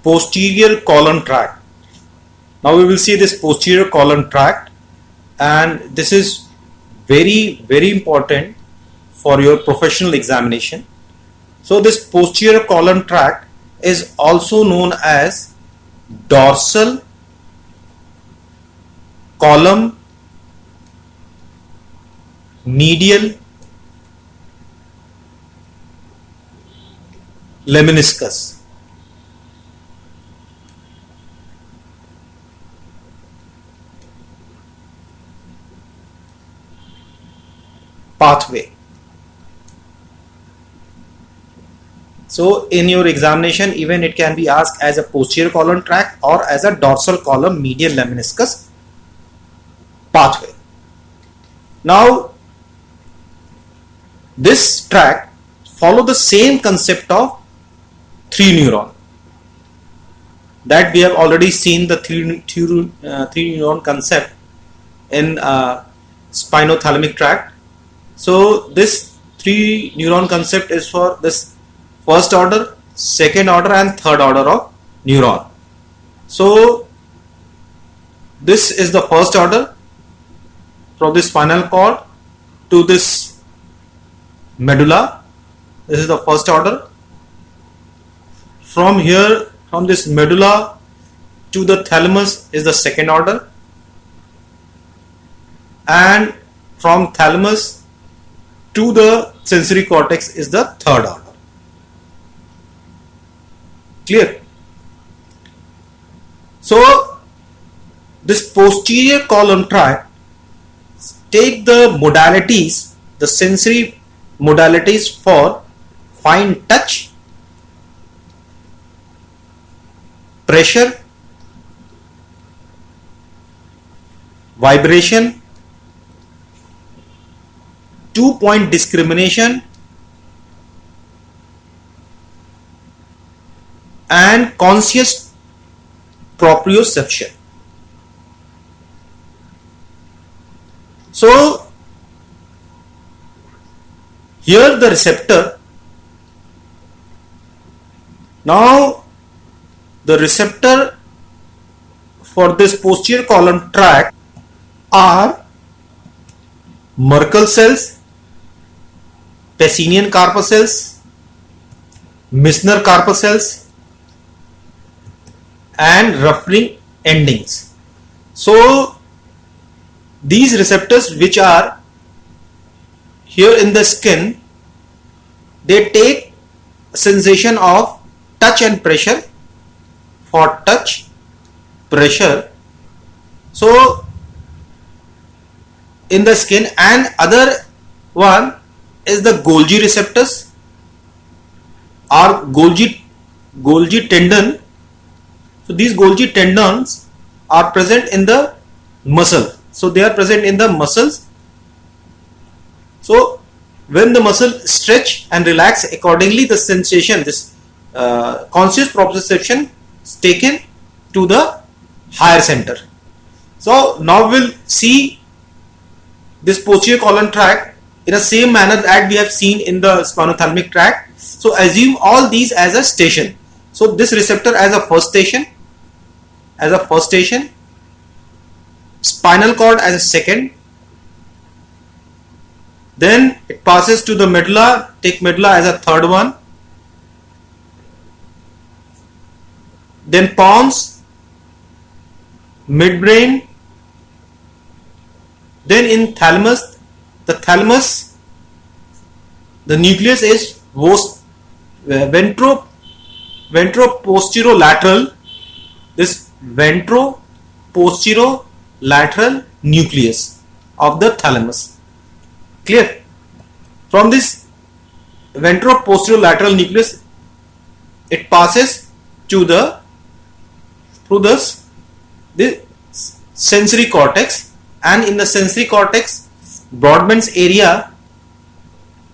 posterior column tract. Now we will see this posterior column tract, and this is very important for your professional examination. So this posterior column tract is also known as dorsal column medial lemniscus. Pathway. So in your examination, even it can be asked as a posterior column tract or as a dorsal column medial lemniscus pathway. Now this tract follow the same concept of three neuron that we have already seen, the three neuron concept in spinothalamic tract. So this three neuron concept is for this first order, second order and third order of neuron. So this is the first order from the spinal cord to this medulla. This is the first order. From here, from this medulla to the thalamus is the second order, and from thalamus to the sensory cortex is the third order. Clear? So this posterior column tract take the modalities, the sensory modalities for fine touch, pressure, vibration, 2-point discrimination, and conscious proprioception. So here the receptor, now the receptor for this posterior column tract are Merkel cells, Pacinian corpuscles, Meissner corpuscles, and ruffling endings. So these receptors which are here in the skin, they take sensation of touch and pressure, for touch, pressure. So in the skin, and other one is the Golgi receptors or Golgi tendon. So these Golgi tendons are present in the muscle. So they are present in the muscles. So when the muscle stretch and relax, accordingly the sensation, this conscious proprioception is taken to the higher center. So now we'll see this posterior column tract in the same manner that we have seen in the spinothalamic tract. So assume all these as a station. So this receptor as a first station, spinal cord as a second, then it passes to the medulla, take medulla as a third one, then pons, midbrain, then in thalamus, the nucleus is ventroposterolateral, this ventroposterolateral nucleus of the thalamus. Clear? From this ventroposterolateral nucleus, it passes to the sensory cortex, and in the sensory cortex, Brodmann's area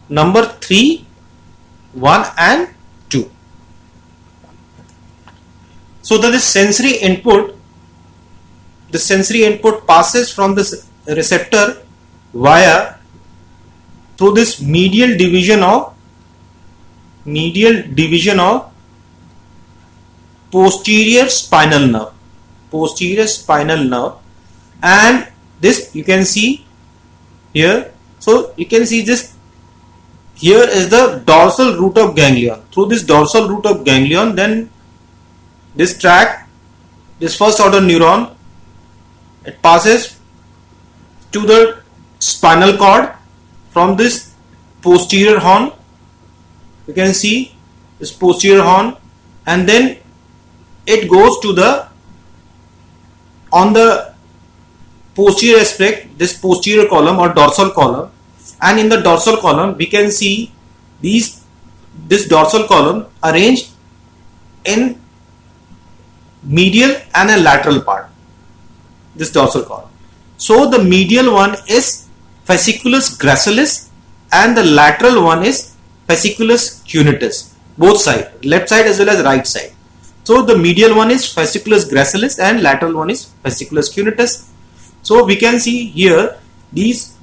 number 3, 1 and 2. So that the sensory input passes from this receptor via through this medial division of posterior spinal nerve, and this you can see here. So you can see this, here is the dorsal root of ganglion. Through this dorsal root of ganglion, then this tract, this first order neuron, it passes to the spinal cord from this posterior horn. You can see this posterior horn, and then it goes to the, on the posterior aspect, this posterior column or dorsal column, and in the dorsal column we can see this dorsal column arranged in medial and a lateral part, this dorsal column. So the medial one is fasciculus gracilis and the lateral one is fasciculus cuneatus, both sides, left side as well as right side. So the medial one is fasciculus gracilis and lateral one is fasciculus cuneatus. So we can see here these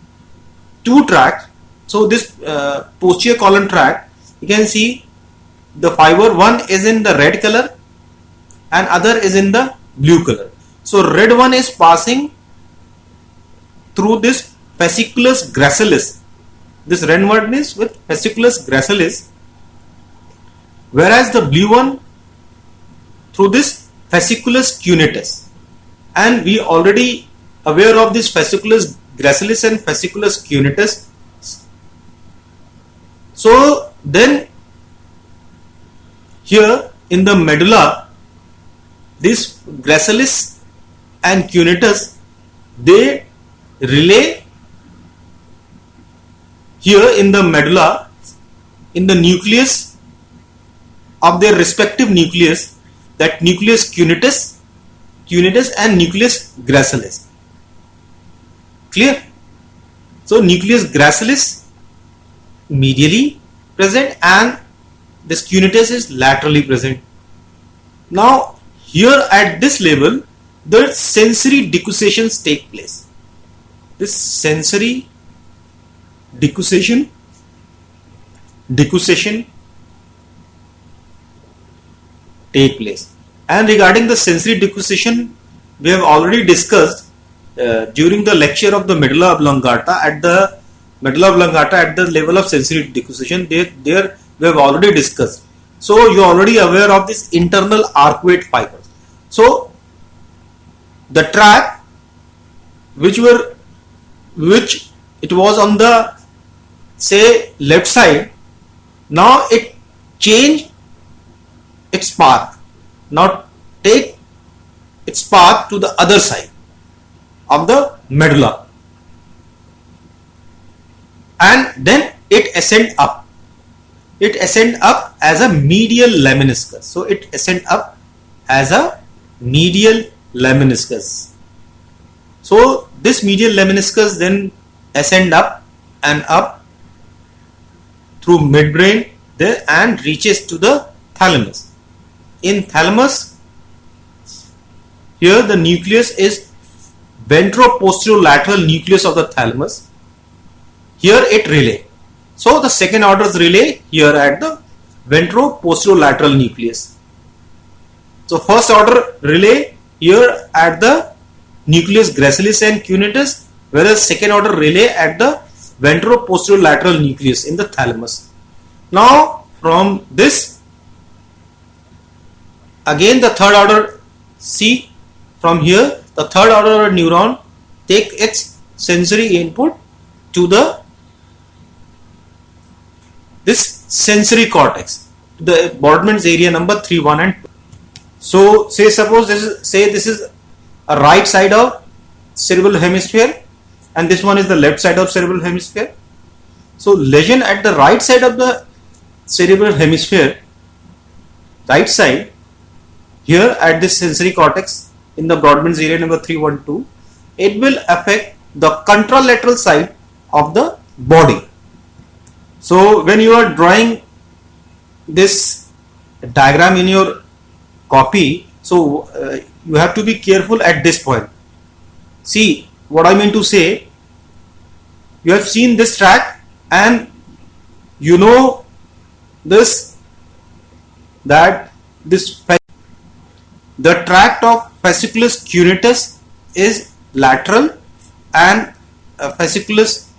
two tracts. So this posterior column tract, you can see the fiber, one is in the red color and other is in the blue color. So red one is passing through this fasciculus gracilis. This red one is with fasciculus gracilis, whereas the blue one through this fasciculus cuneatus. And we already aware of this fasciculus gracilis and fasciculus cuneatus. So then here in the medulla, this gracilis and cuneatus, they relay here in the medulla, in the nucleus of their respective nucleus, that nucleus cuneatus and nucleus gracilis. Clear? So nucleus gracilis medially present and this cuneatus is laterally present. Now here at this level, the sensory decusations take place. This sensory decussation take place. And regarding the sensory decussation, we have already discussed during the lecture of the medulla oblongata. At the medulla oblongata, at the level of sensory decussation, there we have already discussed. So you are already aware of this internal arcuate fibers. So the tract which it was on the, say, left side, now it changed its path. Now take its path to the other side of the medulla, and then it ascend up. It ascend up as a medial lemniscus. So it ascend up as a medial lemniscus. So this medial lemniscus then ascend up and up through midbrain there and reaches to the thalamus. In thalamus, here the nucleus is ventro-posterolateral nucleus of the thalamus. Here it relay. So the second order relay here at the ventro-posterolateral nucleus. So first order relay here at the nucleus gracilis and cuneatus, whereas second order relay at the ventro-posterolateral nucleus in the thalamus. Now from this, again the third order, see from here the third order neuron take its sensory input to the this sensory cortex, the Brodmann's area number 3, 1 and 2. So say suppose this is a right side of cerebral hemisphere and this one is the left side of cerebral hemisphere. So lesion at the right side of the cerebral hemisphere, right side, here at this sensory cortex in the Brodmann's area number 3, 1, 2, it will affect the contralateral side of the body. So when you are drawing this diagram in your copy, so you have to be careful at this point. See what I mean to say. You have seen this tract and you know this, that this the tract of fasciculus cuneatus is lateral and fasciculus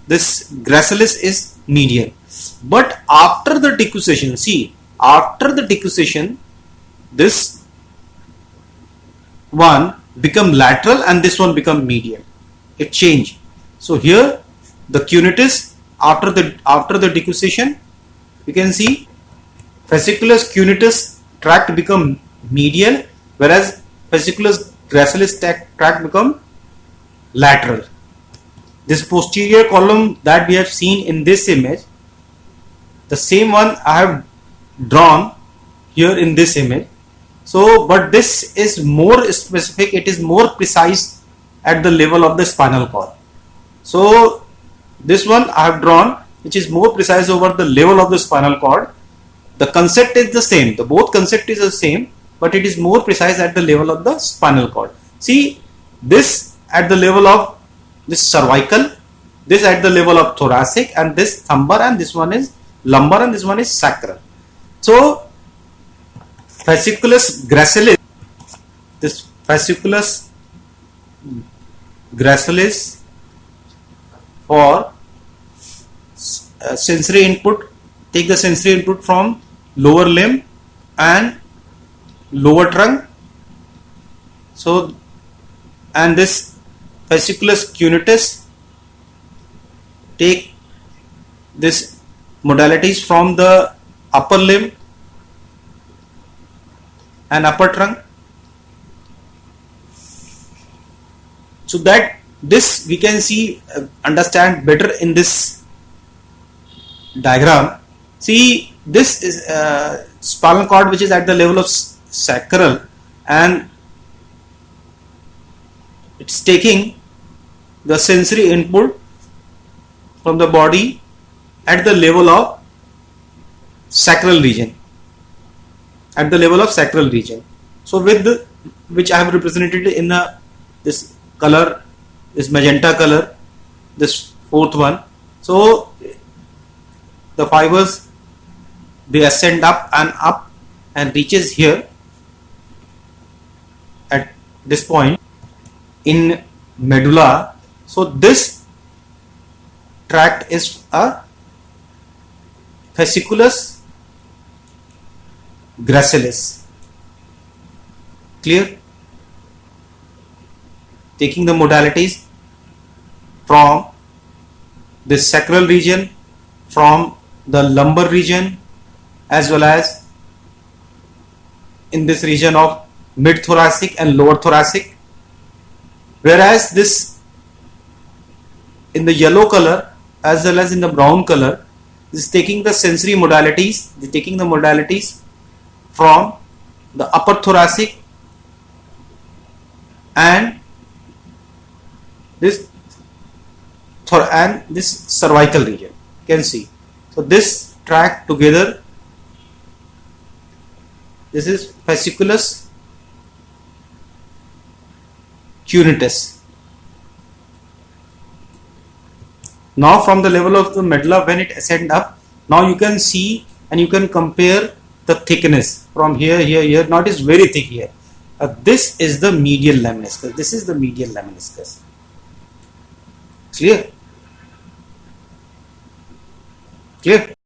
this gracilis is medial. But after the decussation, see, after the decussation, this one become lateral and this one become medial. It changed. So here the cuneatus after the decussation, you can see fasciculus cuneatus tract become medial, whereas fasciculus gracilis tract become lateral. This posterior column that we have seen in this image, the same one I have drawn here in this image. So, but this is more specific, it is more precise at the level of the spinal cord. So, this one I have drawn, which is more precise over the level of the spinal cord. The concept is the same, the both concept is the same, but it is more precise at the level of the spinal cord. See, this at the level of this cervical, this at the level of thoracic, and this lumbar, and this one is lumbar, and this one is sacral. So, fasciculus gracilis, this fasciculus gracilis for sensory input, take the sensory input from lower limb and lower trunk. So, and this fasciculus cuneatus take this modalities from the upper limb and upper trunk. So that this we can see, understand better in this diagram. See, this is spinal cord which is at the level of sacral, and it's taking the sensory input from the body at the level of sacral region, at the level of sacral region. So with the, which I have represented in this color, this magenta color, this fourth one. So the fibers, they ascend up and reaches here at this point in medulla. So this tract is a fasciculus gracilis. Clear? Taking the modalities from this sacral region, from the lumbar region, as well as in this region of mid thoracic and lower thoracic. Whereas this in the yellow color as well as in the brown color is taking the sensory modalities, taking the modalities from the upper thoracic and this cervical region. You can see. So this tract together, this is fasciculus cuneatus. Now from the level of the medulla, when it ascends up, now you can see and you can compare the thickness from here. Now it is very thick here. This is the medial lemniscus. This is the medial lemniscus. Clear? Clear?